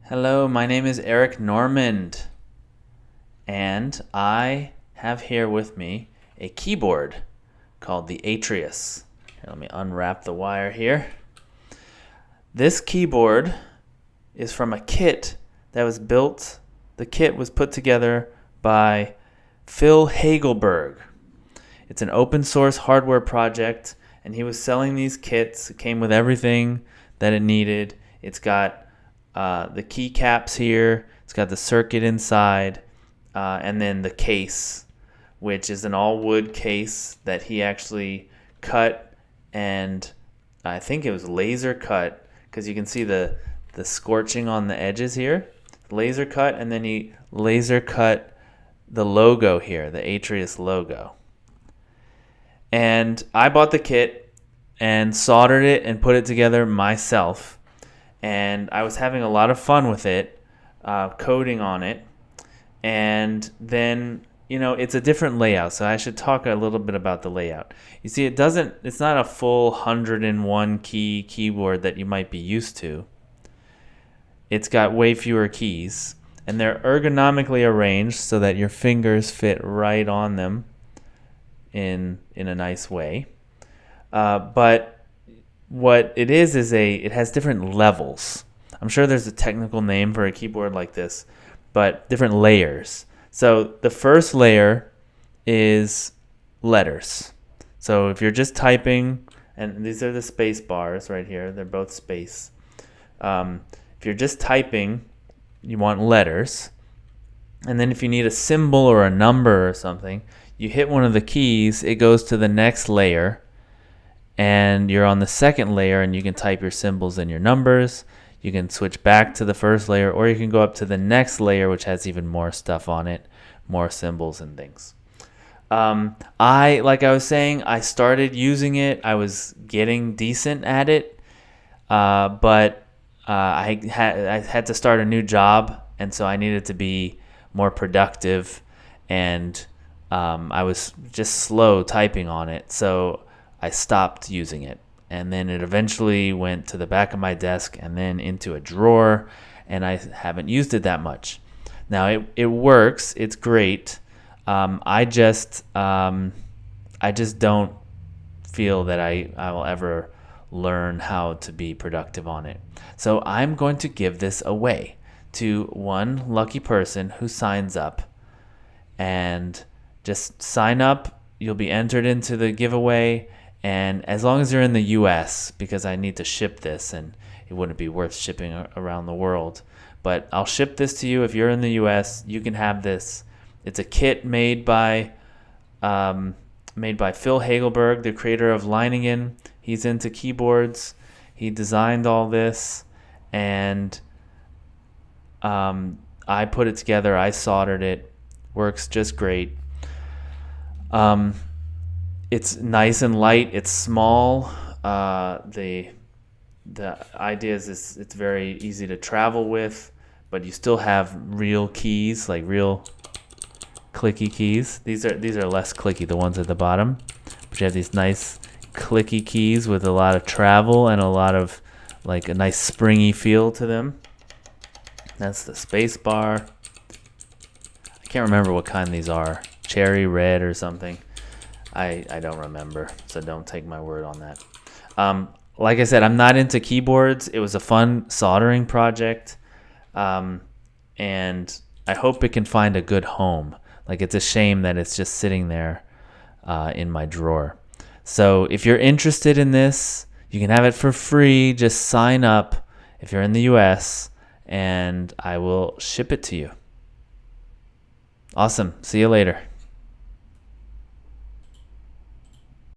Hello, my name is Eric Normand, and I have here with me a keyboard called the Atreus. Here, let me unwrap the wire here. This keyboard is from a kit that was built. The kit was put together by Phil Hagelberg. It's an open source hardware project, and he was selling these kits. It came with everything that it needed. It's got the keycaps here. It's got the circuit inside, and then the case, which is an all-wood case that he actually cut, and I think it was laser cut because you can see the scorching on the edges here. Laser cut, and then he laser cut the logo here, the Atreus logo. And I bought the kit and soldered it and put it together myself. And I was having a lot of fun with it, coding on it. And then, it's a different layout, so I should talk a little bit about the layout. You see, it's not a full 101 key keyboard that you might be used to. It's got way fewer keys, and they're ergonomically arranged so that your fingers fit right on them in a nice way. But what it is it has different levels. I'm sure there's a technical name for a keyboard like this, but different layers. So the first layer is letters. So if you're just typing, and these are the space bars right here, they're both space. If you're just typing, you want letters. And then if you need a symbol or a number or something, you hit one of the keys, it goes to the next layer, and you're on the second layer, and you can type your symbols and your numbers. You can switch back to the first layer, or you can go up to the next layer, which has even more stuff on it, more symbols and things. Like I was saying, I started using it. I was getting decent at it, but I had to start a new job, and so I needed to be more productive, and I was just slow typing on it, so I stopped using it. And then it eventually went to the back of my desk and then into a drawer, and I haven't used it that much. Now it works, it's great. I just don't feel that I will ever learn how to be productive on it. So I'm going to give this away to one lucky person who signs up. And just sign up, you'll be entered into the giveaway. And as long as you're in the US, because I need to ship this and it wouldn't be worth shipping around the world, but I'll ship this to you. If you're in the US, you can have this. It's a kit made by Phil Hagelberg, the creator of Leiningen. He's into keyboards. He designed all this, and I put it together. I soldered it. Works just great. It's nice and light. It's small. The idea is it's very easy to travel with, but you still have real keys, like real clicky keys. These are less clicky, the ones at the bottom. But you have these nice clicky keys with a lot of travel and a lot of like a nice springy feel to them. That's the space bar. I can't remember what kind these are. Cherry red or something. I don't remember, so don't take my word on that. Like I said, I'm not into keyboards. It was a fun soldering project, and I hope it can find a good home. Like, it's a shame that it's just sitting there in my drawer. So if you're interested in this, you can have it for free. Just sign up if you're in the US, and I will ship it to you. Awesome. See you later.